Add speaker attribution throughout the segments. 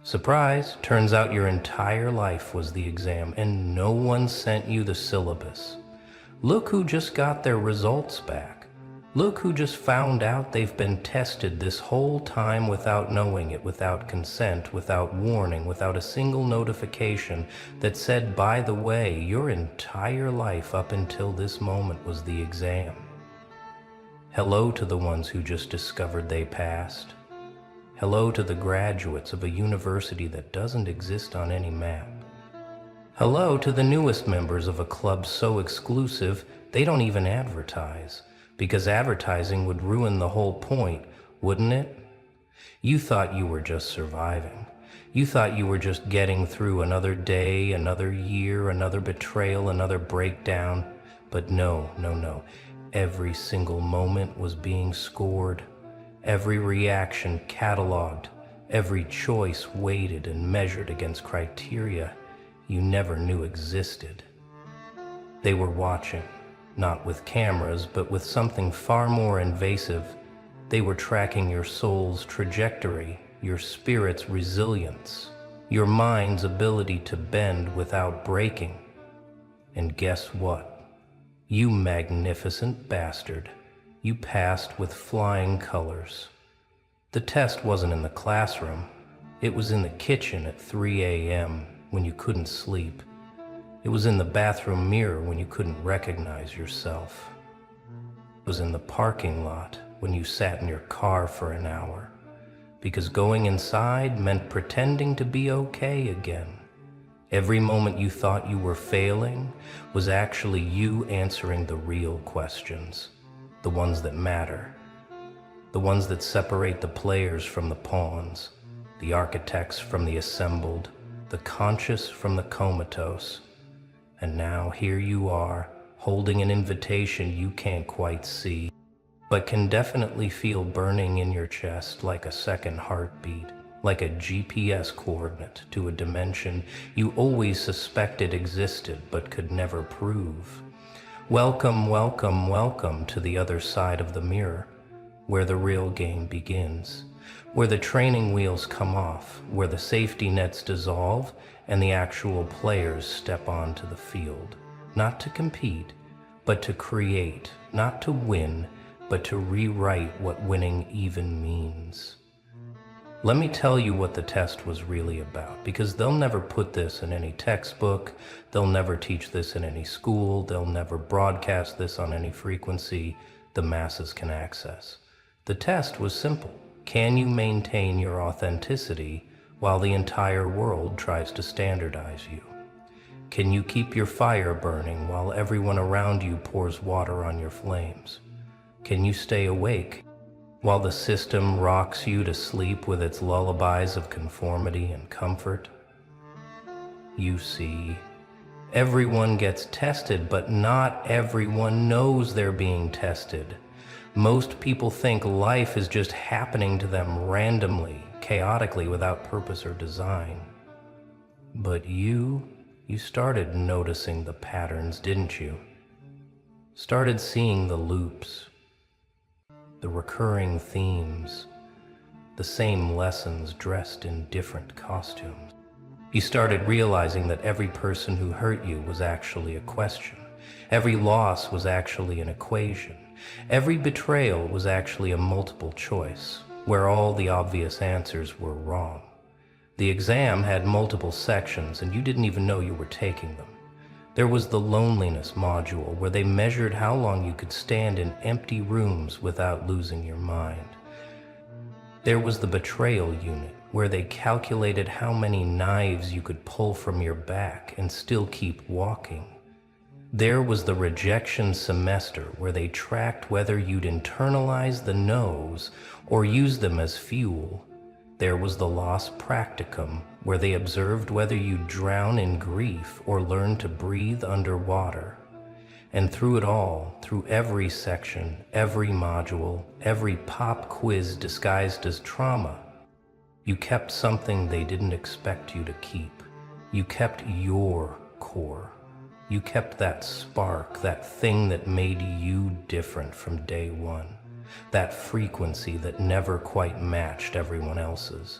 Speaker 1: Surprise, turns out your entire life was the exam and no one sent you the syllabus. Look who just got their results back. Look who just found out they've been tested this whole time without knowing it, without consent, without warning, without a single notification that said, by the way, your entire life up until this moment was the exam. Hello to the ones who just discovered they passed. Hello to the graduates of a university that doesn't exist on any map. Hello to the newest members of a club so exclusive they don't even advertise, because advertising would ruin the whole point, wouldn't it? You thought you were just surviving. You thought you were just getting through another day, another year, another betrayal, another breakdown. But no. Every single moment was being scored. Every reaction cataloged, every choice weighted and measured against criteria you never knew existed. They were watching, not with cameras, but with something far more invasive. They were tracking your soul's trajectory, your spirit's resilience, your mind's ability to bend without breaking. And guess what? You magnificent bastard. You passed with flying colors. The test wasn't in the classroom. It was in the kitchen at 3 a.m. when you couldn't sleep. It was in the bathroom mirror when you couldn't recognize yourself. It was in the parking lot when you sat in your car for an hour, because going inside meant pretending to be okay again. Every moment you thought you were failing was actually you answering the real questions. The ones that matter, the ones that separate the players from the pawns, the architects from the assembled, the conscious from the comatose. And now here you are, holding an invitation you can't quite see, but can definitely feel burning in your chest like a second heartbeat, like a GPS coordinate to a dimension you always suspected existed but could never prove. Welcome to the other side of the mirror, where the real game begins, where the training wheels come off, where the safety nets dissolve and the actual players step onto the field, not to compete, but to create, not to win, but to rewrite what winning even means. Let me tell you what the test was really about, because they'll never put this in any textbook, they'll never teach this in any school, they'll never broadcast this on any frequency the masses can access. The test was simple. Can you maintain your authenticity while the entire world tries to standardize you? Can you keep your fire burning while everyone around you pours water on your flames? Can you stay awake while the system rocks you to sleep with its lullabies of conformity and comfort? You see, everyone gets tested, but not everyone knows they're being tested. Most people think life is just happening to them randomly, chaotically, without purpose or design. But you started noticing the patterns, didn't you? Started seeing the loops, the recurring themes, the same lessons dressed in different costumes. You started realizing that every person who hurt you was actually a question. Every loss was actually an equation. Every betrayal was actually a multiple choice, where all the obvious answers were wrong. The exam had multiple sections, and you didn't even know you were taking them. There was the loneliness module, where they measured how long you could stand in empty rooms without losing your mind. There was the betrayal unit, where they calculated how many knives you could pull from your back and still keep walking. There was the rejection semester, where they tracked whether you'd internalize the no's or use them as fuel. There was the loss practicum, where they observed whether you'd drown in grief or learn to breathe underwater. And through it all, through every section, every module, every pop quiz disguised as trauma, you kept something they didn't expect you to keep. You kept your core. You kept that spark, that thing that made you different from day one. That frequency that never quite matched everyone else's.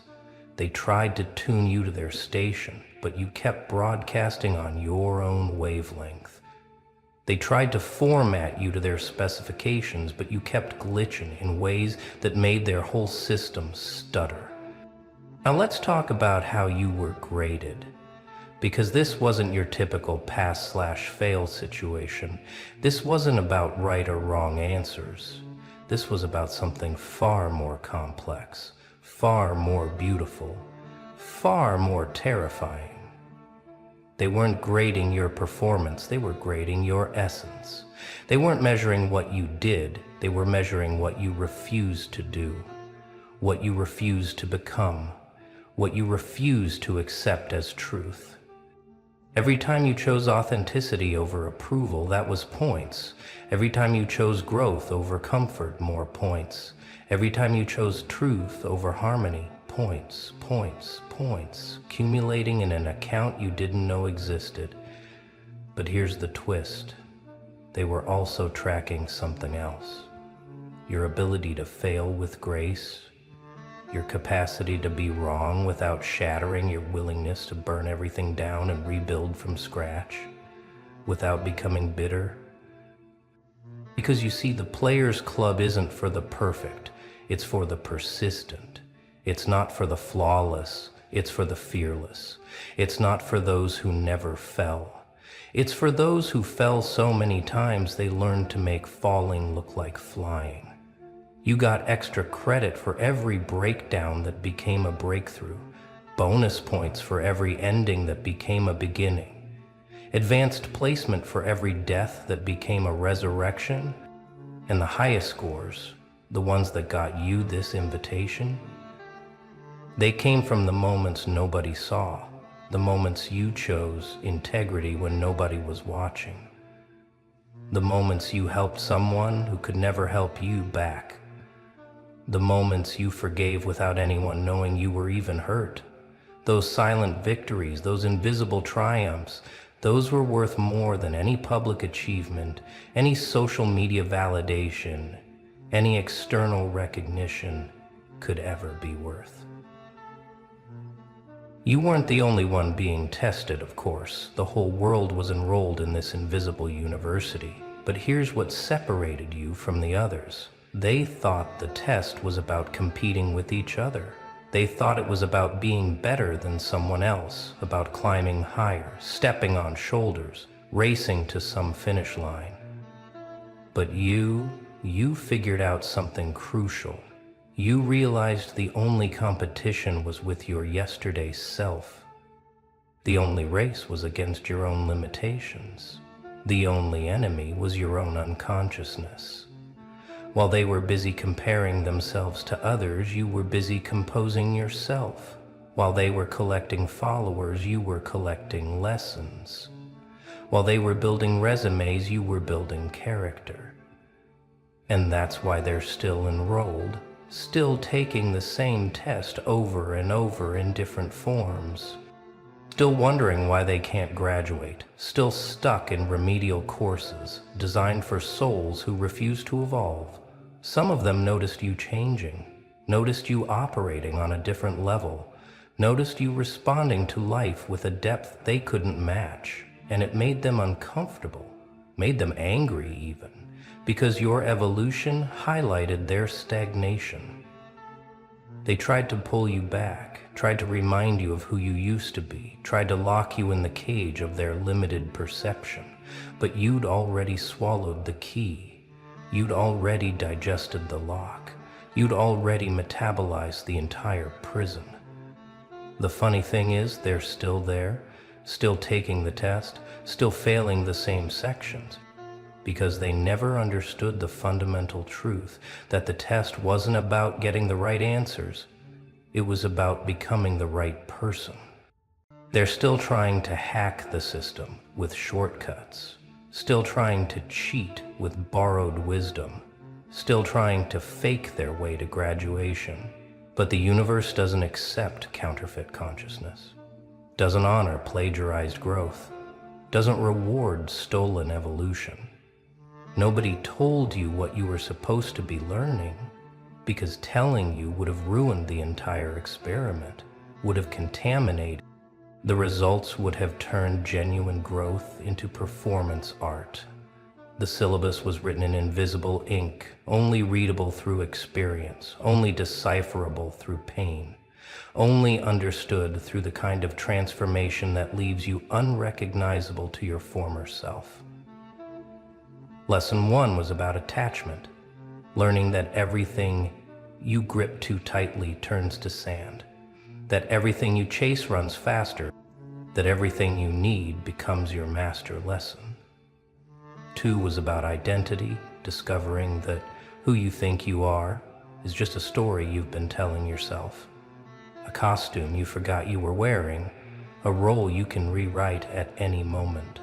Speaker 1: They tried to tune you to their station, but you kept broadcasting on your own wavelength. They tried to format you to their specifications, but you kept glitching in ways that made their whole system stutter. Now let's talk about how you were graded. Because this wasn't your typical pass/fail situation. This wasn't about right or wrong answers. This was about something far more complex, far more beautiful, far more terrifying. They weren't grading your performance, they were grading your essence. They weren't measuring what you did, they were measuring what you refused to do, what you refused to become, what you refused to accept as truth. Every time you chose authenticity over approval, that was points. Every time you chose growth over comfort, more points. Every time you chose truth over harmony, points, points, points, accumulating in an account you didn't know existed. But here's the twist. They were also tracking something else. Your ability to fail with grace, your capacity to be wrong without shattering, your willingness to burn everything down and rebuild from scratch, without becoming bitter. Because you see, the Players Club isn't for the perfect, it's for the persistent. It's not for the flawless, it's for the fearless. It's not for those who never fell. It's for those who fell so many times they learned to make falling look like flying. You got extra credit for every breakdown that became a breakthrough, bonus points for every ending that became a beginning, advanced placement for every death that became a resurrection, and the highest scores, the ones that got you this invitation, they came from the moments nobody saw, the moments you chose integrity when nobody was watching, the moments you helped someone who could never help you back, the moments you forgave without anyone knowing you were even hurt. Those silent victories, those invisible triumphs, those were worth more than any public achievement, any social media validation, any external recognition could ever be worth. You weren't the only one being tested, of course. The whole world was enrolled in this invisible university. But here's what separated you from the others. They thought the test was about competing with each other. They thought it was about being better than someone else, about climbing higher, stepping on shoulders, racing to some finish line. But you figured out something crucial. You realized the only competition was with your yesterday's self. The only race was against your own limitations. The only enemy was your own unconsciousness. While they were busy comparing themselves to others, you were busy composing yourself. While they were collecting followers, you were collecting lessons. While they were building resumes, you were building character. And that's why they're still enrolled, still taking the same test over and over in different forms. Still wondering why they can't graduate, still stuck in remedial courses designed for souls who refuse to evolve. Some of them noticed you changing, noticed you operating on a different level, noticed you responding to life with a depth they couldn't match, and it made them uncomfortable, made them angry even, because your evolution highlighted their stagnation. They tried to pull you back, tried to remind you of who you used to be, tried to lock you in the cage of their limited perception, but you'd already swallowed the key. You'd already digested the lock. You'd already metabolized the entire prison. The funny thing is, they're still there, still taking the test, still failing the same sections, because they never understood the fundamental truth that the test wasn't about getting the right answers. It was about becoming the right person. They're still trying to hack the system with shortcuts, still trying to cheat with borrowed wisdom, still trying to fake their way to graduation. But the universe doesn't accept counterfeit consciousness, doesn't honor plagiarized growth, doesn't reward stolen evolution. Nobody told you what you were supposed to be learning, because telling you would have ruined the entire experiment. would have contaminated. The results would have turned genuine growth into performance art. The syllabus was written in invisible ink, only readable through experience, only decipherable through pain, only understood through the kind of transformation that leaves you unrecognizable to your former self. Lesson 1 was about attachment, learning that everything you grip too tightly turns to sand, that everything you chase runs faster, that everything you need becomes your master lesson. 2 was about identity, discovering that who you think you are is just a story you've been telling yourself, a costume you forgot you were wearing, a role you can rewrite at any moment.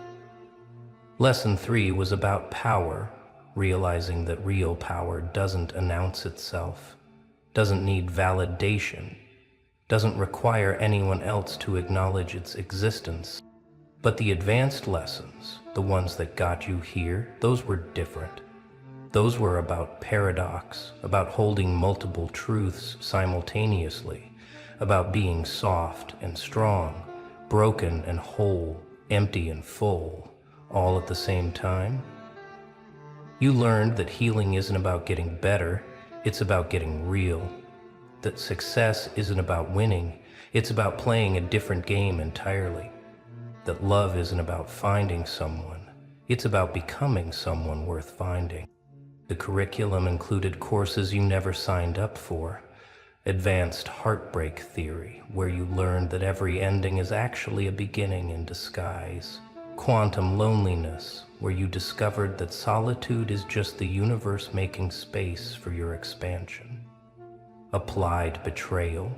Speaker 1: Lesson 3 was about power, realizing that real power doesn't announce itself, doesn't need validation, doesn't require anyone else to acknowledge its existence. But the advanced lessons, the ones that got you here, those were different. Those were about paradox, about holding multiple truths simultaneously, about being soft and strong, broken and whole, empty and full, all at the same time. You learned that healing isn't about getting better, it's about getting real. That success isn't about winning, it's about playing a different game entirely. That love isn't about finding someone, it's about becoming someone worth finding. The curriculum included courses you never signed up for, advanced heartbreak theory, where you learned that every ending is actually a beginning in disguise, quantum loneliness, where you discovered that solitude is just the universe making space for your expansion, applied betrayal,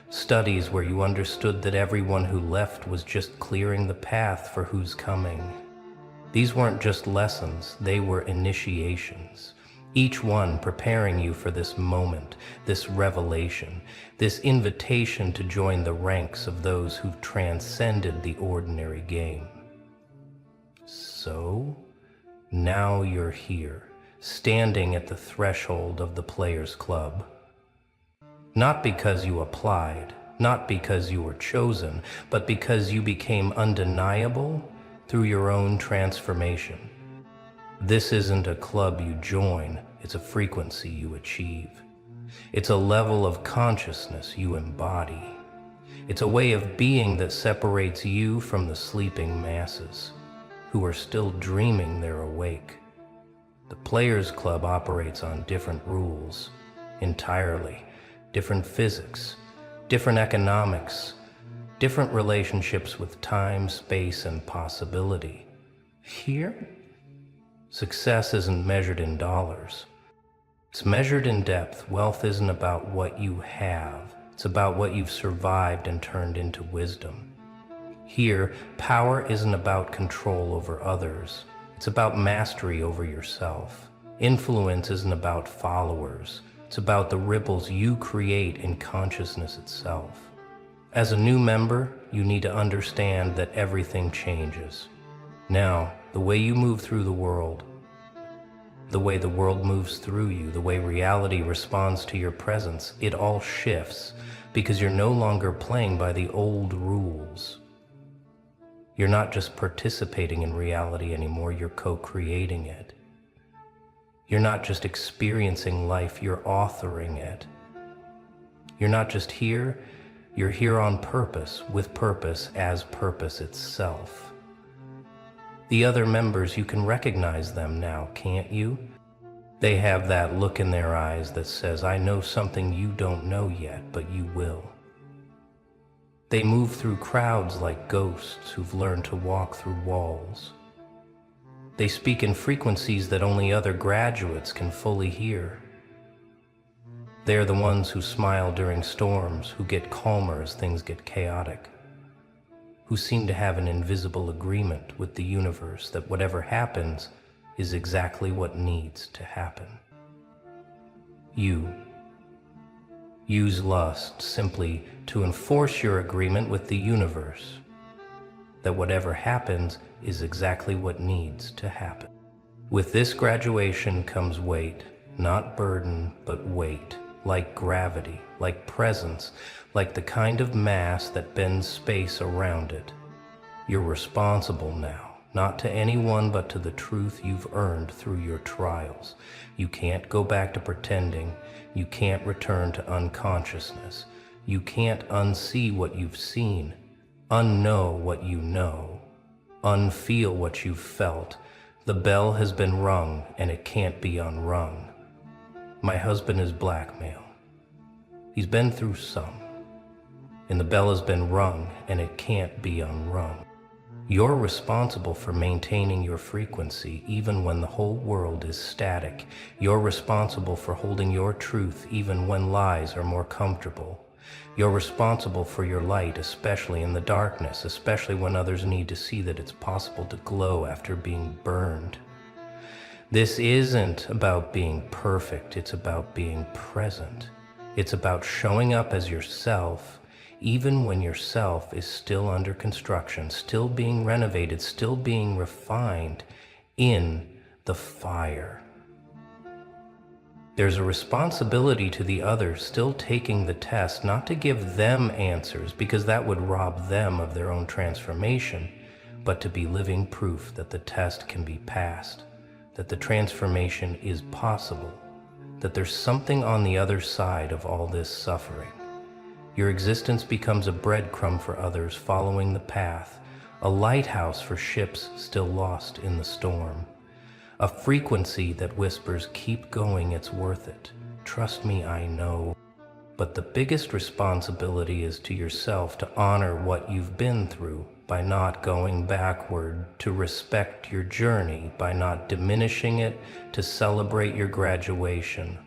Speaker 1: studies where you understood that everyone who left was just clearing the path for who's coming. These weren't just lessons, they were initiations, each one preparing you for this moment, this revelation, this invitation to join the ranks of those who've transcended the ordinary game. So, now you're here, standing at the threshold of the Players Club. Not because you applied, not because you were chosen, but because you became undeniable through your own transformation. This isn't a club you join, it's a frequency you achieve. It's a level of consciousness you embody. It's a way of being that separates you from the sleeping masses, who are still dreaming they're awake. The Players Club operates on different rules, entirely. Different physics, different economics, different relationships with time, space, and possibility. Here, success isn't measured in dollars. It's measured in depth. Wealth isn't about what you have. It's about what you've survived and turned into wisdom. Here, power isn't about control over others. It's about mastery over yourself. Influence isn't about followers. It's about the ripples you create in consciousness itself. As a new member, you need to understand that everything changes. Now, the way you move through the world, the way the world moves through you, the way reality responds to your presence, it all shifts because you're no longer playing by the old rules. You're not just participating in reality anymore, you're co-creating it. You're not just experiencing life, you're authoring it. You're not just here, you're here on purpose, with purpose as purpose itself. The other members, you can recognize them now, can't you? They have that look in their eyes that says, I know something you don't know yet, but you will. They move through crowds like ghosts who've learned to walk through walls. They speak in frequencies that only other graduates can fully hear. They're the ones who smile during storms, who get calmer as things get chaotic, who seem to have an invisible agreement with the universe that whatever happens is exactly what needs to happen. You use lust simply to enforce your agreement with the universe that whatever happens is exactly what needs to happen. With this graduation comes weight, not burden, but weight, like gravity, like presence, like the kind of mass that bends space around it. You're responsible now, not to anyone but to the truth you've earned through your trials. You can't go back to pretending. You can't return to unconsciousness. You can't unsee what you've seen, unknow what you know, unfeel what you've felt. The bell has been rung, and it can't be unrung. My husband is blackmail. He's been through some, and the bell has been rung, and it can't be unrung. You're responsible for maintaining your frequency even when the whole world is static. You're responsible for holding your truth even when lies are more comfortable. You're responsible for your light, especially in the darkness, especially when others need to see that it's possible to glow after being burned. This isn't about being perfect, it's about being present. It's about showing up as yourself, even when yourself is still under construction, still being renovated, still being refined in the fire. There's a responsibility to the others still taking the test, not to give them answers because that would rob them of their own transformation, but to be living proof that the test can be passed, that the transformation is possible, that there's something on the other side of all this suffering. Your existence becomes a breadcrumb for others following the path, a lighthouse for ships still lost in the storm, a frequency that whispers, keep going, it's worth it. Trust me, I know. But the biggest responsibility is to yourself to honor what you've been through by not going backward, to respect your journey by not diminishing it, to celebrate your graduation,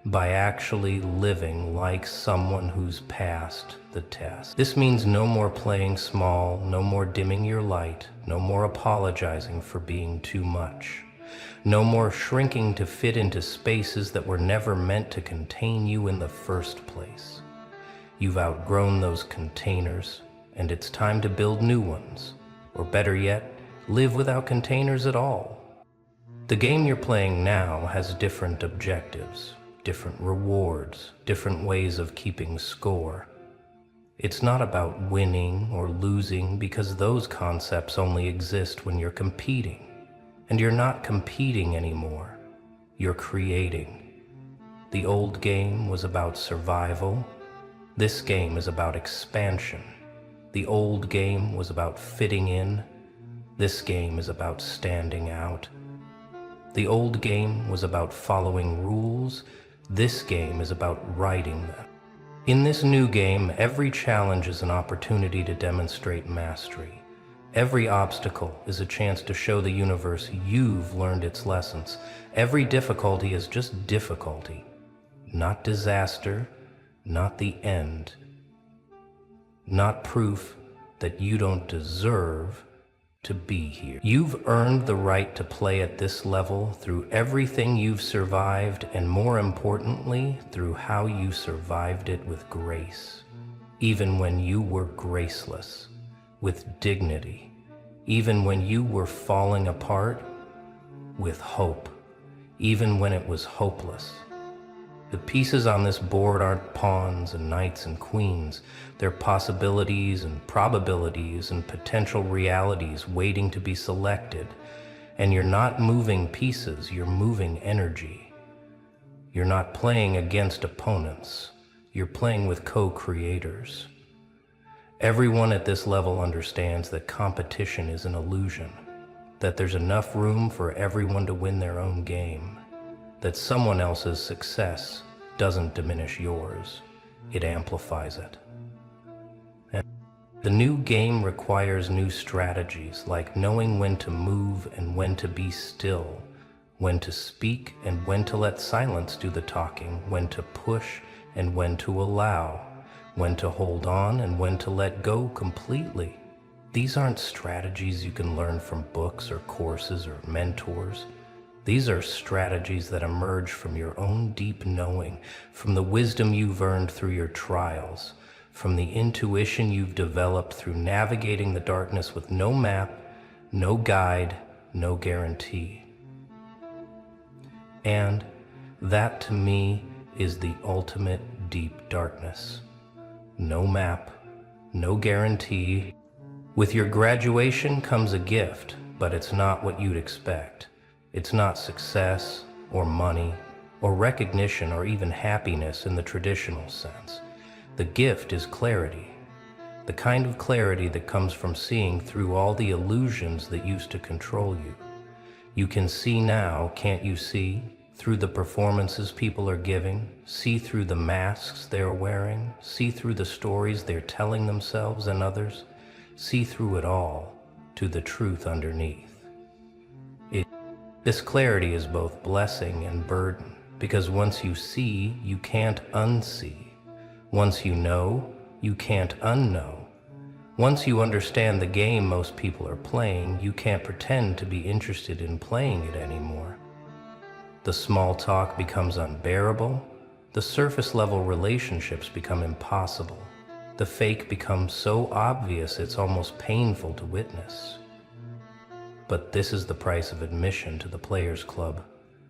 Speaker 1: by actually living like someone who's passed the test. This means no more playing small, no more dimming your light, no more apologizing for being too much, no more shrinking to fit into spaces that were never meant to contain you in the first place. You've outgrown those containers, and it's time to build new ones, or better yet, live without containers at all. The game you're playing now has different objectives, different rewards, different ways of keeping score. It's not about winning or losing because those concepts only exist when you're competing. And you're not competing anymore. You're creating. The old game was about survival. This game is about expansion. The old game was about fitting in. This game is about standing out. The old game was about following rules. This game is about writing them. In this new game, every challenge is an opportunity to demonstrate mastery. Every obstacle is a chance to show the universe you've learned its lessons. Every difficulty is just difficulty, not disaster, not the end, not proof that you don't deserve to be here. You've earned the right to play at this level through everything you've survived, and more importantly, through how you survived it with grace. Even when you were graceless, with dignity. Even when you were falling apart, with hope. Even when it was hopeless. The pieces on this board aren't pawns and knights and queens. They're possibilities and probabilities and potential realities waiting to be selected. And you're not moving pieces, you're moving energy. You're not playing against opponents. You're playing with co-creators. Everyone at this level understands that competition is an illusion, that there's enough room for everyone to win their own game, that someone else's success doesn't diminish yours, it amplifies it. And the new game requires new strategies, like knowing when to move and when to be still, when to speak and when to let silence do the talking, when to push and when to allow, when to hold on and when to let go completely. These aren't strategies you can learn from books or courses or mentors. These are strategies that emerge from your own deep knowing, from the wisdom you've earned through your trials, from the intuition you've developed through navigating the darkness with no map, no guide, no guarantee. And that, to me, is the ultimate deep darkness. no map, no guarantee. With your graduation comes a gift, but it's not what you'd expect. It's not success, or money, or recognition, or even happiness in the traditional sense. The gift is clarity. The kind of clarity that comes from seeing through all the illusions that used to control you. You can see now, can't you see? Through the performances people are giving, see through the masks they're wearing, see through the stories they're telling themselves and others, see through it all to the truth underneath. This clarity is both blessing and burden, because once you see, you can't unsee. Once you know, you can't unknow. Once you understand the game most people are playing, you can't pretend to be interested in playing it anymore. The small talk becomes unbearable. The surface level relationships become impossible. The fake becomes so obvious it's almost painful to witness. But this is the price of admission to the Players Club.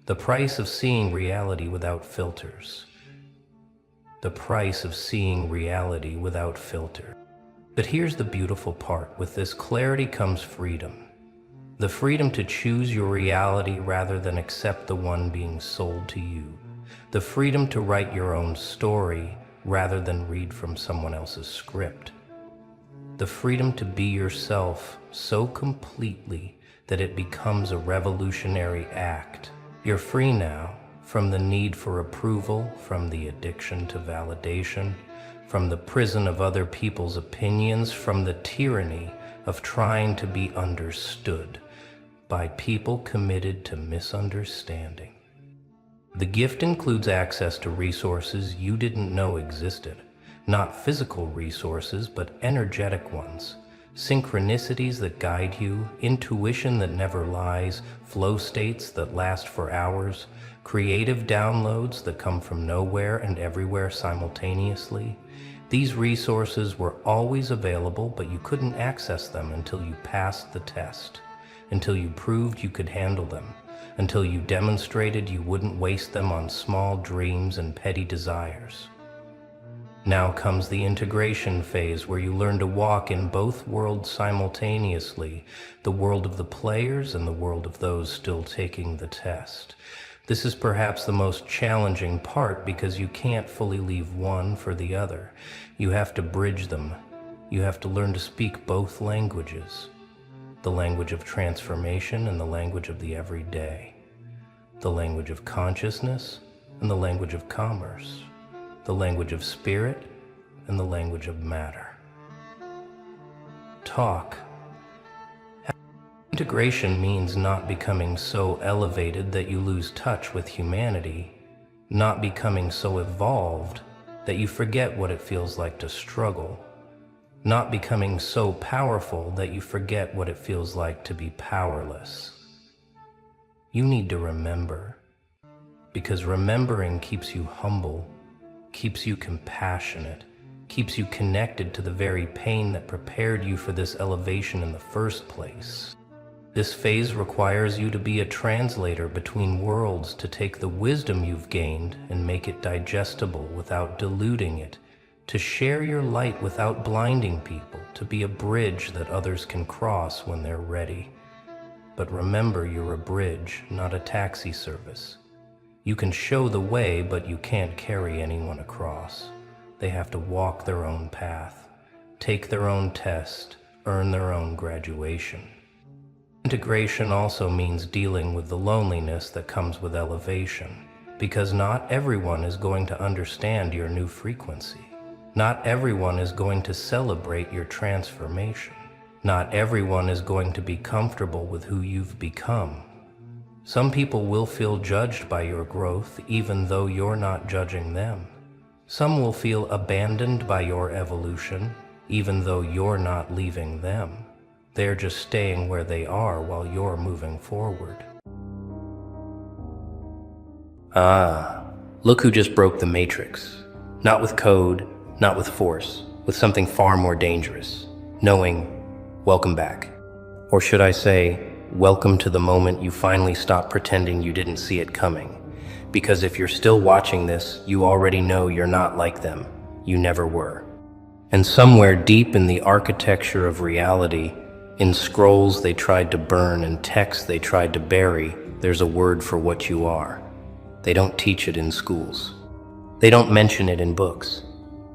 Speaker 1: The price of seeing reality without filters. The price of seeing reality without filter. But here's the beautiful part. With this clarity comes freedom. The freedom to choose your reality rather than accept the one being sold to you. The freedom to write your own story rather than read from someone else's script. The freedom to be yourself so completely that it becomes a revolutionary act. You're free now from the need for approval, from the addiction to validation, from the prison of other people's opinions, from the tyranny of trying to be understood by people committed to misunderstanding. The gift includes access to resources you didn't know existed, not physical resources, but energetic ones. Synchronicities that guide you, intuition that never lies, flow states that last for hours, creative downloads that come from nowhere and everywhere simultaneously. These resources were always available, but you couldn't access them until you passed the test, until you proved you could handle them, until you demonstrated you wouldn't waste them on small dreams and petty desires. Now comes the integration phase, where you learn to walk in both worlds simultaneously, the world of the players and the world of those still taking the test. This is perhaps the most challenging part, because you can't fully leave one for the other. You have to bridge them. You have to learn to speak both languages. The language of transformation and the language of the everyday. The language of consciousness and the language of commerce. The language of spirit and the language of matter. Talk. Integration means not becoming so elevated that you lose touch with humanity, not becoming so evolved that you forget what it feels like to struggle, not becoming so powerful that you forget what it feels like to be powerless. You need to remember, because remembering keeps you humble, keeps you compassionate, keeps you connected to the very pain that prepared you for this elevation in the first place. This phase requires you to be a translator between worlds, to take the wisdom you've gained and make it digestible without diluting it, to share your light without blinding people, to be a bridge that others can cross when they're ready. But remember, you're a bridge, not a taxi service. You can show the way, but you can't carry anyone across. They have to walk their own path, take their own test, earn their own graduation. Integration also means dealing with the loneliness that comes with elevation, because not everyone is going to understand your new frequency. Not everyone is going to celebrate your transformation. Not everyone is going to be comfortable with who you've become. Some people will feel judged by your growth, even though you're not judging them. Some will feel abandoned by your evolution, even though you're not leaving them. They're just staying where they are while you're moving forward. Look who just broke the matrix. Not with code, not with force, with something far more dangerous. Knowing, welcome back. Or should I say, welcome to the moment you finally stop pretending you didn't see it coming. Because if you're still watching this, you already know you're not like them. You never were. And somewhere deep in the architecture of reality, in scrolls they tried to burn and texts they tried to bury, there's a word for what you are. They don't teach it in schools. They don't mention it in books.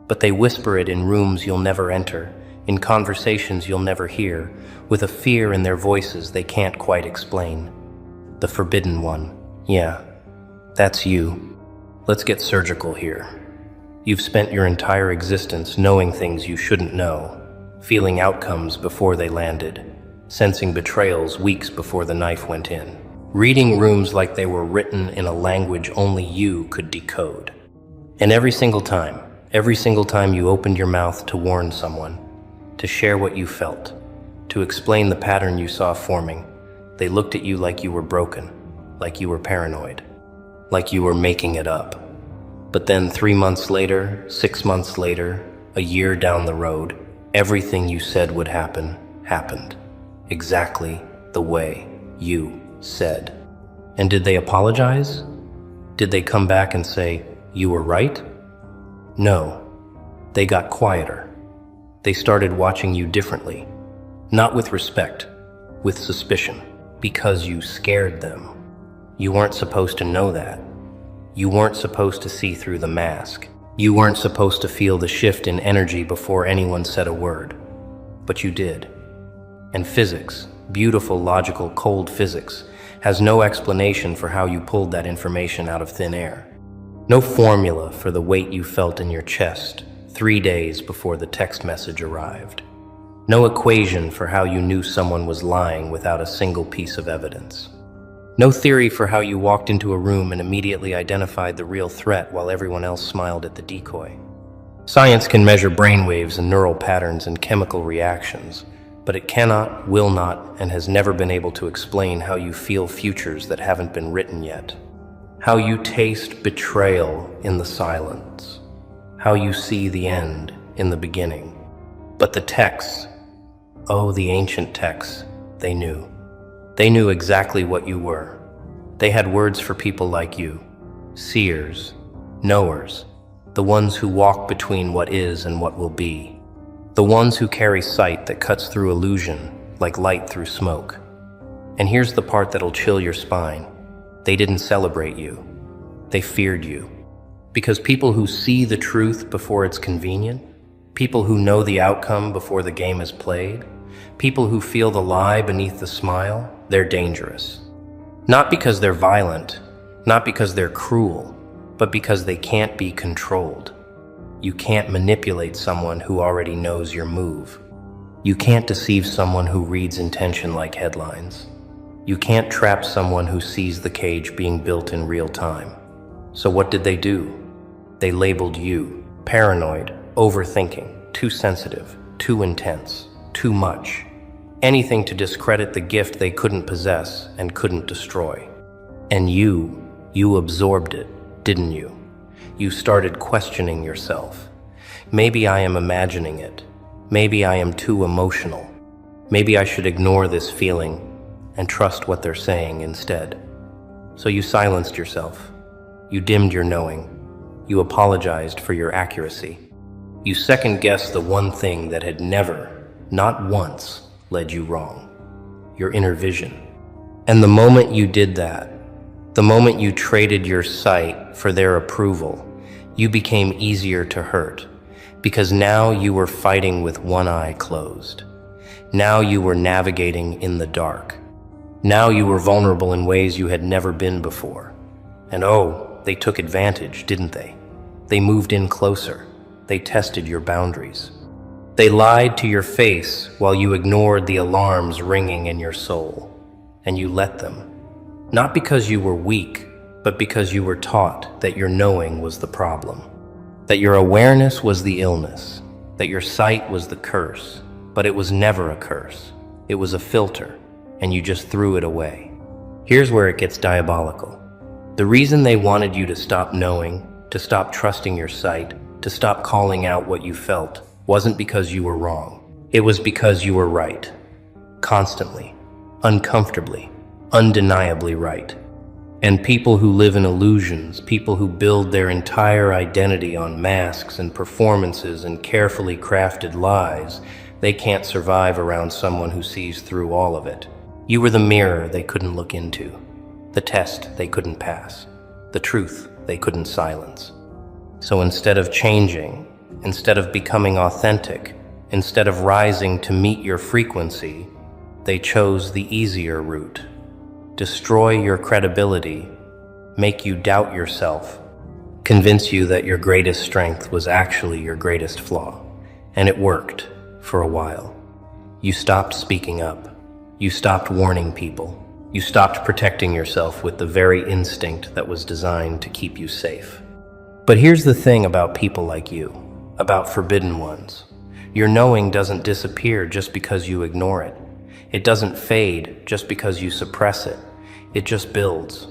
Speaker 1: But they whisper it in rooms you'll never enter, in conversations you'll never hear, with a fear in their voices they can't quite explain. The forbidden one. Yeah, that's you. Let's get surgical here. You've spent your entire existence knowing things you shouldn't know, feeling outcomes before they landed, sensing betrayals weeks before the knife went in, reading rooms like they were written in a language only you could decode. And every single time you opened your mouth to warn someone, to share what you felt, to explain the pattern you saw forming, they looked at you like you were broken, like you were paranoid, like you were making it up. But then 3 months later, 6 months later, a year down the road, everything you said would happen, happened. Exactly the way you said. And did they apologize? Did they come back and say, "You were right"? No. They got quieter. They started watching you differently. Not with respect, with suspicion. Because you scared them. You weren't supposed to know that. You weren't supposed to see through the mask. You weren't supposed to feel the shift in energy before anyone said a word. But you did. And physics, beautiful, logical, cold physics, has no explanation for how you pulled that information out of thin air. No formula for the weight you felt in your chest 3 days before the text message arrived. No equation for how you knew someone was lying without a single piece of evidence. No theory for how you walked into a room and immediately identified the real threat while everyone else smiled at the decoy. Science can measure brainwaves and neural patterns and chemical reactions, but it cannot, will not, and has never been able to explain how you feel futures that haven't been written yet. How you taste betrayal in the silence. How you see the end in the beginning. But the texts, oh, the ancient texts, they knew. They knew exactly what you were. They had words for people like you. Seers, knowers, the ones who walk between what is and what will be. The ones who carry sight that cuts through illusion like light through smoke. And here's the part that'll chill your spine. They didn't celebrate you. They feared you. Because people who see the truth before it's convenient, people who know the outcome before the game is played, people who feel the lie beneath the smile, they're dangerous. Not because they're violent, not because they're cruel, but because they can't be controlled. You can't manipulate someone who already knows your move. You can't deceive someone who reads intention like headlines. You can't trap someone who sees the cage being built in real time. So what did they do? They labeled you paranoid, overthinking, too sensitive, too intense, too much. Anything to discredit the gift they couldn't possess and couldn't destroy. And you absorbed it, didn't you? You started questioning yourself. Maybe I am imagining it. Maybe I am too emotional. Maybe I should ignore this feeling and trust what they're saying instead. So you silenced yourself. You dimmed your knowing. You apologized for your accuracy. You second-guessed the one thing that had never, not once, led you wrong. Your inner vision. And the moment you did that, the moment you traded your sight for their approval, you became easier to hurt, because now you were fighting with one eye closed. Now you were navigating in the dark. Now you were vulnerable in ways you had never been before. And oh, they took advantage, didn't they? They moved in closer. They tested your boundaries. They lied to your face while you ignored the alarms ringing in your soul. And you let them. Not because you were weak, but because you were taught that your knowing was the problem. That your awareness was the illness. That your sight was the curse. But it was never a curse. It was a filter, and you just threw it away. Here's where it gets diabolical. The reason they wanted you to stop knowing, to stop trusting your sight, to stop calling out what you felt, wasn't because you were wrong. It was because you were right. Constantly, uncomfortably, undeniably right. And people who live in illusions, people who build their entire identity on masks and performances and carefully crafted lies, they can't survive around someone who sees through all of it. You were the mirror they couldn't look into, the test they couldn't pass, the truth they couldn't silence. So instead of changing, instead of becoming authentic, instead of rising to meet your frequency, they chose the easier route. Destroy your credibility, make you doubt yourself, convince you that your greatest strength was actually your greatest flaw. And it worked for a while. You stopped speaking up. You stopped warning people. You stopped protecting yourself with the very instinct that was designed to keep you safe. But here's the thing about people like you, about forbidden ones. Your knowing doesn't disappear just because you ignore it. It doesn't fade just because you suppress it. It just builds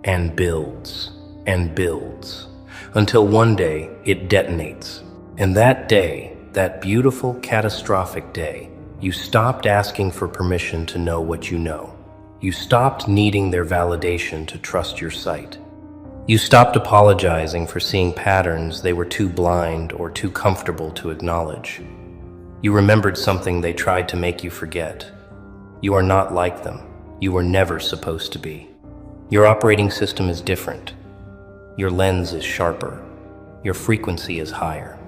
Speaker 1: and builds and builds until one day it detonates. And that day, that beautiful, catastrophic day, you stopped asking for permission to know what you know. You stopped needing their validation to trust your sight. You stopped apologizing for seeing patterns they were too blind or too comfortable to acknowledge. You remembered something they tried to make you forget. You are not like them. You were never supposed to be. Your operating system is different. Your lens is sharper. Your frequency is higher.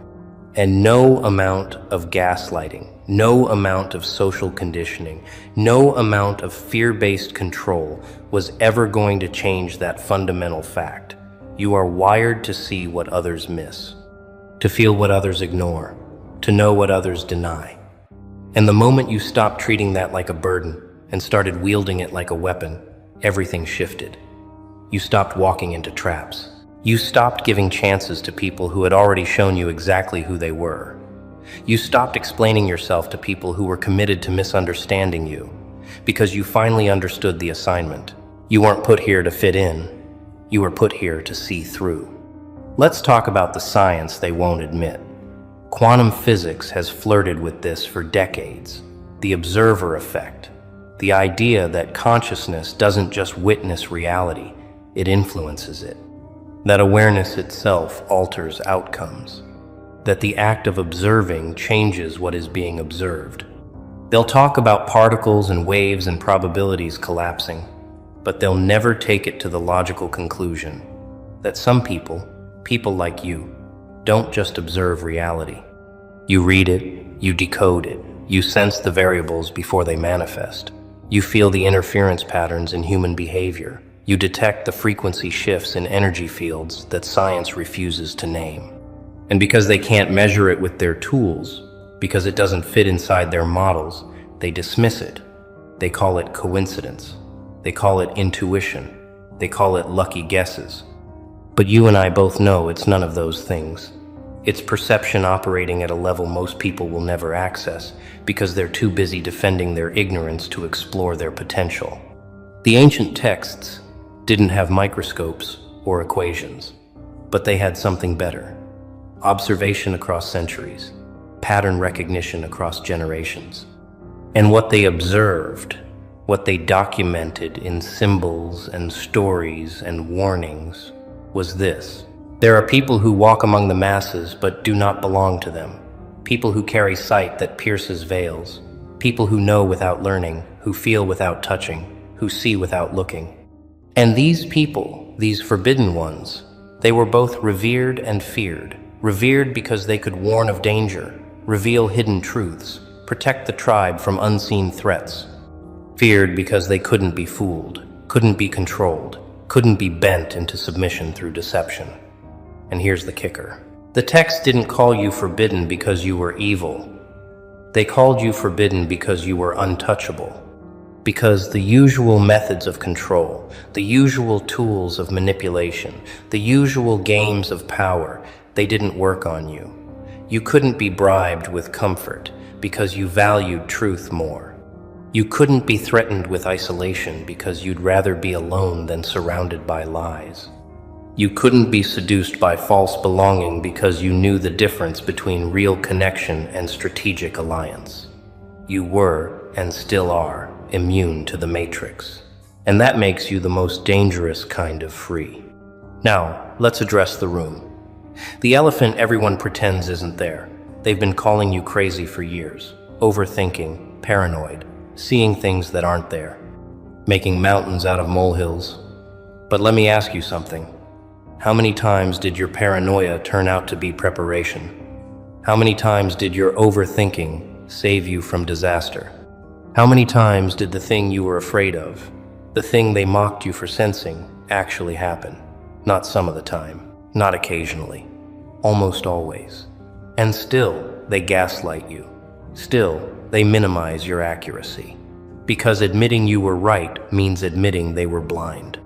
Speaker 1: And no amount of gaslighting, no amount of social conditioning, no amount of fear-based control was ever going to change that fundamental fact. You are wired to see what others miss, to feel what others ignore, to know what others deny. And the moment you stopped treating that like a burden and started wielding it like a weapon, everything shifted. You stopped walking into traps. You stopped giving chances to people who had already shown you exactly who they were. You stopped explaining yourself to people who were committed to misunderstanding you, because you finally understood the assignment. You weren't put here to fit in. You were put here to see through. Let's talk about the science they won't admit. Quantum physics has flirted with this for decades. The observer effect. The idea that consciousness doesn't just witness reality, it influences it. That awareness itself alters outcomes. That the act of observing changes what is being observed. They'll talk about particles and waves and probabilities collapsing, but they'll never take it to the logical conclusion that some people like you, don't just observe reality. You read it, you decode it, you sense the variables before they manifest. You feel the interference patterns in human behavior. You detect the frequency shifts in energy fields that science refuses to name. And because they can't measure it with their tools, because it doesn't fit inside their models, they dismiss it. They call it coincidence. They call it intuition. They call it lucky guesses. But you and I both know it's none of those things. It's perception operating at a level most people will never access because they're too busy defending their ignorance to explore their potential. The ancient texts didn't have microscopes or equations, but they had something better. Observation across centuries, pattern recognition across generations. And what they observed, what they documented in symbols and stories and warnings, was this. There are people who walk among the masses but do not belong to them. People who carry sight that pierces veils. People who know without learning, who feel without touching, who see without looking. And these people, these forbidden ones, they were both revered and feared. Revered because they could warn of danger, reveal hidden truths, protect the tribe from unseen threats. Feared because they couldn't be fooled, couldn't be controlled, couldn't be bent into submission through deception. And here's the kicker. The text didn't call you forbidden because you were evil. They called you forbidden because you were untouchable. Because the usual methods of control, the usual tools of manipulation, the usual games of power, they didn't work on you. You couldn't be bribed with comfort because you valued truth more. You couldn't be threatened with isolation because you'd rather be alone than surrounded by lies. You couldn't be seduced by false belonging because you knew the difference between real connection and strategic alliance. You were, and still are, immune to the matrix. And that makes you the most dangerous kind of free. Now, let's address the room. The elephant everyone pretends isn't there. They've been calling you crazy for years. Overthinking, paranoid, seeing things that aren't there, making mountains out of molehills. But let me ask you something. How many times did your paranoia turn out to be preparation? How many times did your overthinking save you from disaster? How many times did the thing you were afraid of, the thing they mocked you for sensing, actually happen? Not some of the time, not occasionally, almost always. And still, they gaslight you. Still, they minimize your accuracy. Because admitting you were right means admitting they were blind.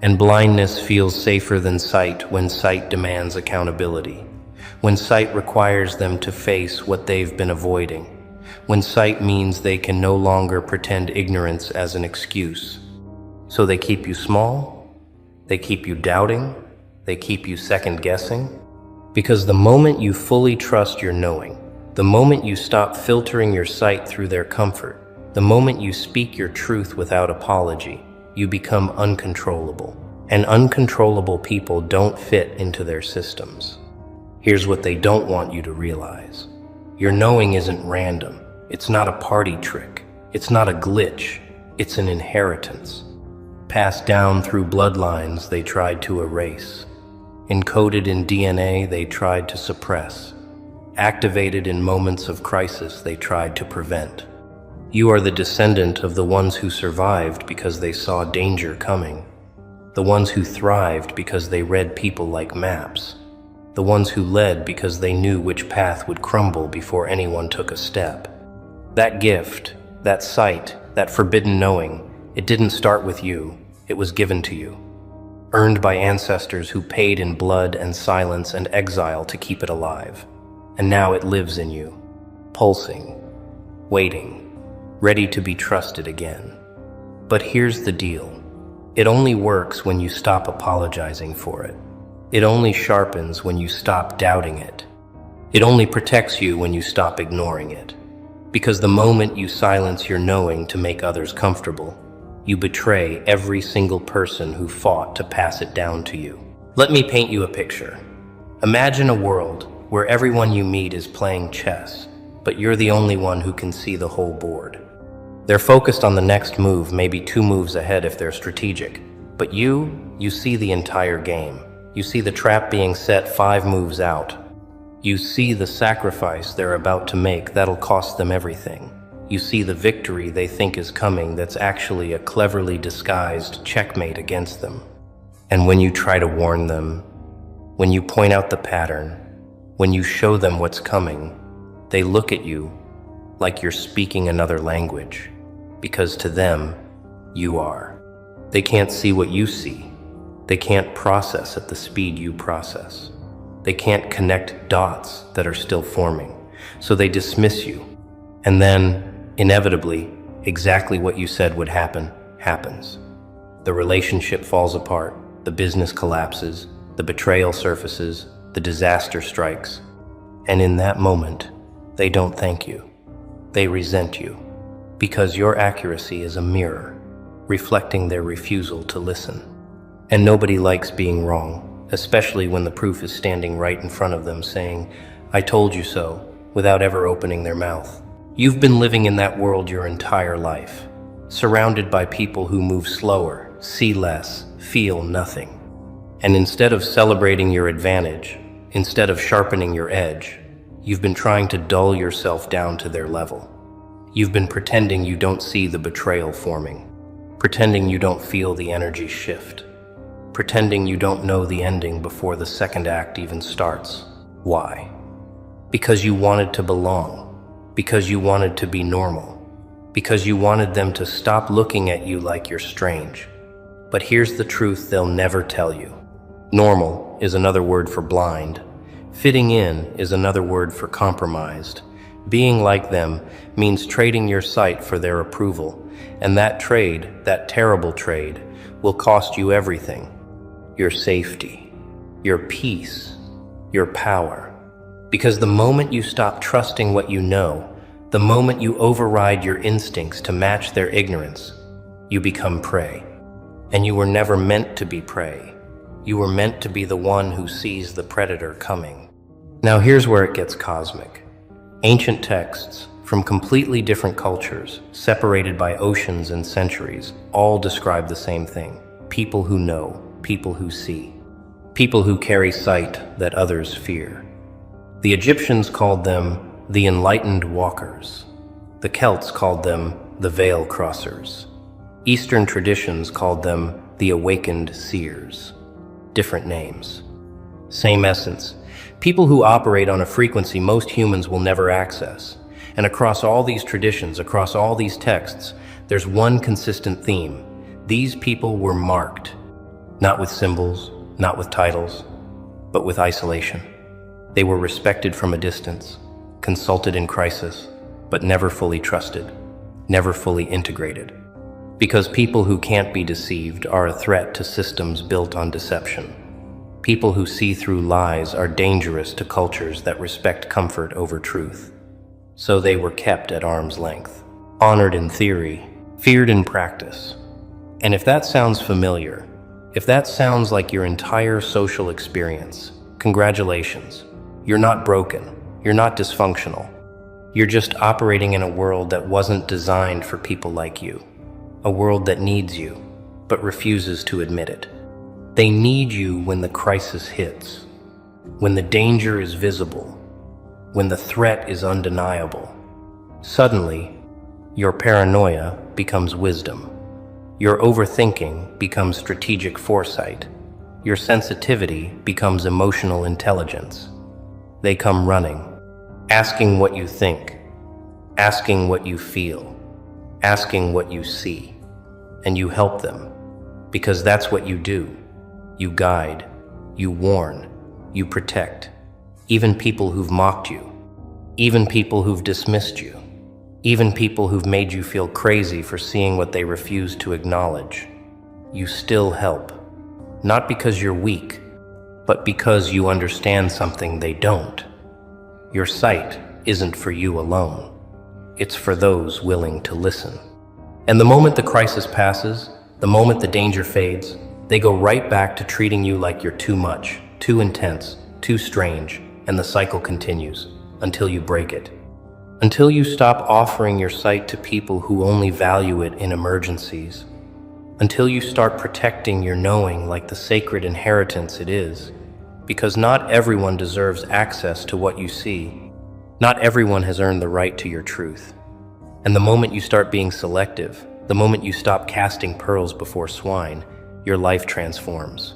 Speaker 1: And blindness feels safer than sight when sight demands accountability. When sight requires them to face what they've been avoiding. When sight means they can no longer pretend ignorance as an excuse. So they keep you small, they keep you doubting, they keep you second-guessing. Because the moment you fully trust your knowing, the moment you stop filtering your sight through their comfort, the moment you speak your truth without apology, you become uncontrollable. And uncontrollable people don't fit into their systems. Here's what they don't want you to realize. Your knowing isn't random. It's not a party trick. It's not a glitch. It's an inheritance. Passed down through bloodlines they tried to erase. Encoded in DNA they tried to suppress. Activated in moments of crisis they tried to prevent. You are the descendant of the ones who survived because they saw danger coming. The ones who thrived because they read people like maps. The ones who led because they knew which path would crumble before anyone took a step. That gift, that sight, that forbidden knowing, it didn't start with you, it was given to you. Earned by ancestors who paid in blood and silence and exile to keep it alive. And now it lives in you, pulsing, waiting, ready to be trusted again. But here's the deal. It only works when you stop apologizing for it. It only sharpens when you stop doubting it. It only protects you when you stop ignoring it. Because the moment you silence your knowing to make others comfortable, you betray every single person who fought to pass it down to you. Let me paint you a picture. Imagine a world where everyone you meet is playing chess, but you're the only one who can see the whole board. They're focused on the next move, maybe 2 moves ahead if they're strategic. But you see the entire game. You see the trap being set 5 moves out. You see the sacrifice they're about to make that'll cost them everything. You see the victory they think is coming that's actually a cleverly disguised checkmate against them. And when you try to warn them, when you point out the pattern, when you show them what's coming, they look at you like you're speaking another language. Because to them, you are. They can't see what you see. They can't process at the speed you process. They can't connect dots that are still forming. So they dismiss you. And then, inevitably, exactly what you said would happen, happens. The relationship falls apart, the business collapses, the betrayal surfaces, the disaster strikes. And in that moment, they don't thank you. They resent you. Because your accuracy is a mirror, reflecting their refusal to listen. And nobody likes being wrong, especially when the proof is standing right in front of them saying, "I told you so," without ever opening their mouth. You've been living in that world your entire life, surrounded by people who move slower, see less, feel nothing. And instead of celebrating your advantage, instead of sharpening your edge, you've been trying to dull yourself down to their level. You've been pretending you don't see the betrayal forming, pretending you don't feel the energy shift, pretending you don't know the ending before the second act even starts. Why? Because you wanted to belong, because you wanted to be normal, because you wanted them to stop looking at you like you're strange. But here's the truth they'll never tell you. Normal is another word for blind. Fitting in is another word for compromised. Being like them means trading your sight for their approval, and that trade, that terrible trade, will cost you everything. Your safety, your peace, your power. Because the moment you stop trusting what you know, the moment you override your instincts to match their ignorance, you become prey. And you were never meant to be prey. You were meant to be the one who sees the predator coming. Now here's where it gets cosmic. Ancient texts from completely different cultures, separated by oceans and centuries, all describe the same thing. People who know, people who see, people who carry sight that others fear. The Egyptians called them the enlightened walkers. The Celts called them the veil crossers. Eastern traditions called them the awakened seers. Different names. Same essence. People who operate on a frequency most humans will never access. And across all these traditions, across all these texts, there's one consistent theme. These people were marked. Not with symbols, not with titles, but with isolation. They were respected from a distance, consulted in crisis, but never fully trusted, never fully integrated. Because people who can't be deceived are a threat to systems built on deception. People who see through lies are dangerous to cultures that respect comfort over truth. So they were kept at arm's length, honored in theory, feared in practice. And if that sounds familiar, if that sounds like your entire social experience, congratulations. You're not broken. You're not dysfunctional. You're just operating in a world that wasn't designed for people like you. A world that needs you, but refuses to admit it. They need you when the crisis hits, when the danger is visible, when the threat is undeniable. Suddenly, your paranoia becomes wisdom. Your overthinking becomes strategic foresight. Your sensitivity becomes emotional intelligence. They come running, asking what you think, asking what you feel, asking what you see, and you help them, because that's what you do. You guide, you warn, you protect, even people who've mocked you, even people who've dismissed you, even people who've made you feel crazy for seeing what they refuse to acknowledge. You still help, not because you're weak, but because you understand something they don't. Your sight isn't for you alone. It's for those willing to listen. And the moment the crisis passes, the moment the danger fades, they go right back to treating you like you're too much, too intense, too strange, and the cycle continues until you break it. Until you stop offering your sight to people who only value it in emergencies. Until you start protecting your knowing like the sacred inheritance it is. Because not everyone deserves access to what you see. Not everyone has earned the right to your truth. And the moment you start being selective, the moment you stop casting pearls before swine, your life transforms.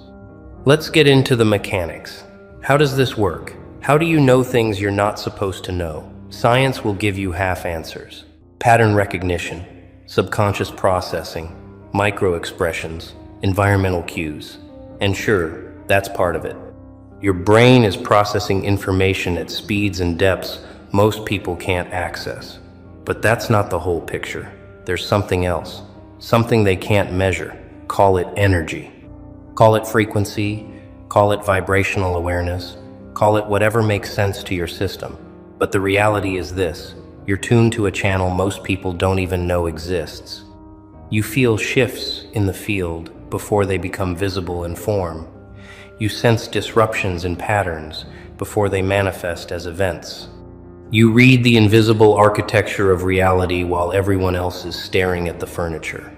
Speaker 1: Let's get into the mechanics. How does this work? How do you know things you're not supposed to know? Science will give you half answers. Pattern recognition, subconscious processing, micro-expressions, environmental cues. And sure, that's part of it. Your brain is processing information at speeds and depths most people can't access. But that's not the whole picture. There's something else, something they can't measure. Call it energy. Call it frequency, call it vibrational awareness, call it whatever makes sense to your system. But the reality is this: you're tuned to a channel most people don't even know exists. You feel shifts in the field before they become visible in form. You sense disruptions in patterns before they manifest as events. You read the invisible architecture of reality while everyone else is staring at the furniture.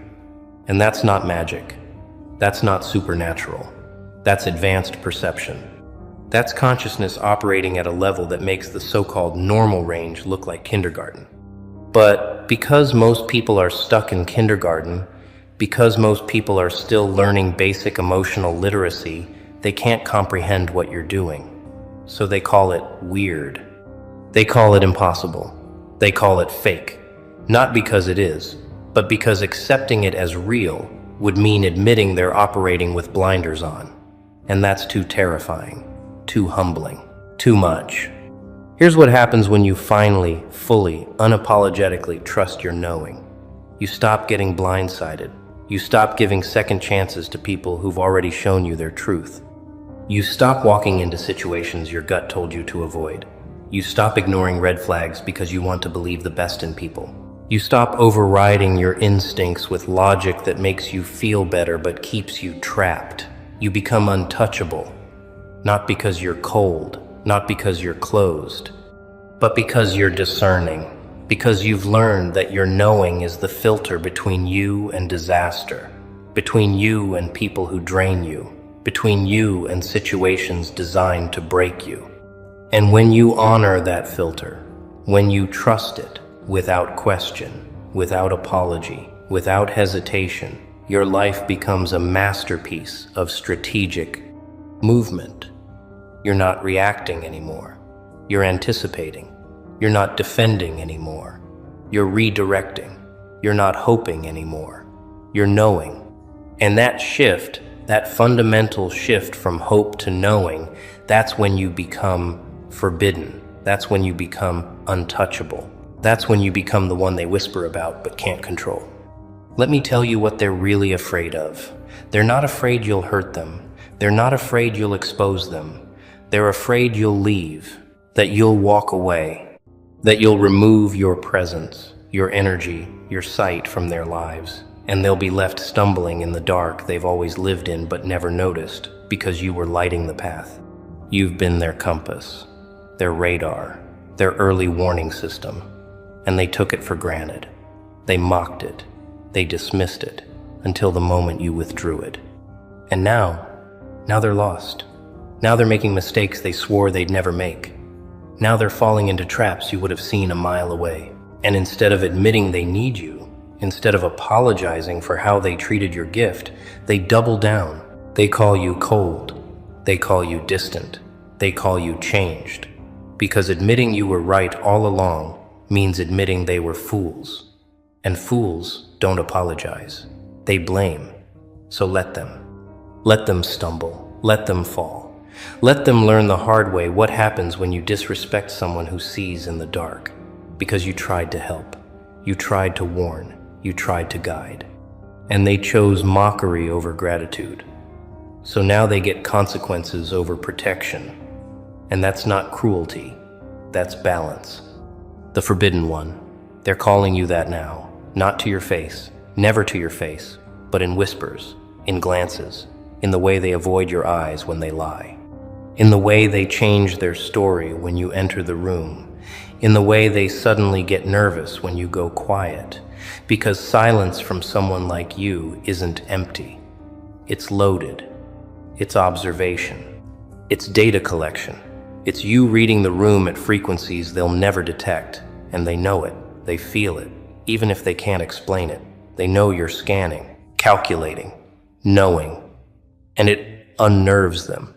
Speaker 1: And that's not magic. That's not supernatural. That's advanced perception. That's consciousness operating at a level that makes the so-called normal range look like kindergarten. But because most people are stuck in kindergarten, because most people are still learning basic emotional literacy, they can't comprehend what you're doing. So they call it weird. They call it impossible. They call it fake. Not because it is, but because accepting it as real would mean admitting they're operating with blinders on. And that's too terrifying, too humbling, too much. Here's what happens when you finally, fully, unapologetically trust your knowing. You stop getting blindsided. You stop giving second chances to people who've already shown you their truth. You stop walking into situations your gut told you to avoid. You stop ignoring red flags because you want to believe the best in people. You stop overriding your instincts with logic that makes you feel better but keeps you trapped. You become untouchable, not because you're cold, not because you're closed, but because you're discerning, because you've learned that your knowing is the filter between you and disaster, between you and people who drain you, between you and situations designed to break you. And when you honor that filter, when you trust it without question, without apology, without hesitation, your life becomes a masterpiece of strategic movement. You're not reacting anymore. You're anticipating. You're not defending anymore. You're redirecting. You're not hoping anymore. You're knowing. And that shift, that fundamental shift from hope to knowing, that's when you become forbidden. That's when you become untouchable. That's when you become the one they whisper about but can't control. Let me tell you what they're really afraid of. They're not afraid you'll hurt them. They're not afraid you'll expose them. They're afraid you'll leave, that you'll walk away, that you'll remove your presence, your energy, your sight from their lives, and they'll be left stumbling in the dark they've always lived in but never noticed because you were lighting the path. You've been their compass, their radar, their early warning system, and they took it for granted. They mocked it. They dismissed it until the moment you withdrew it. And now they're lost. Now they're making mistakes they swore they'd never make. Now they're falling into traps you would have seen a mile away. And instead of admitting they need you, instead of apologizing for how they treated your gift, they double down. They call you cold. They call you distant. They call you changed. Because admitting you were right all along means admitting they were fools. And fools don't apologize. They blame. So let them. Let them stumble. Let them fall. Let them learn the hard way what happens when you disrespect someone who sees in the dark. Because you tried to help. You tried to warn. You tried to guide. And they chose mockery over gratitude. So now they get consequences over protection. And that's not cruelty. That's balance. The forbidden one. They're calling you that now. Not to your face. Never to your face. But in whispers. In glances. In the way they avoid your eyes when they lie. In the way they change their story when you enter the room. In the way they suddenly get nervous when you go quiet. Because silence from someone like you isn't empty. It's loaded. It's observation. It's data collection. It's you reading the room at frequencies they'll never detect. And they know it. They feel it. Even if they can't explain it. They know you're scanning, calculating, knowing. And it unnerves them.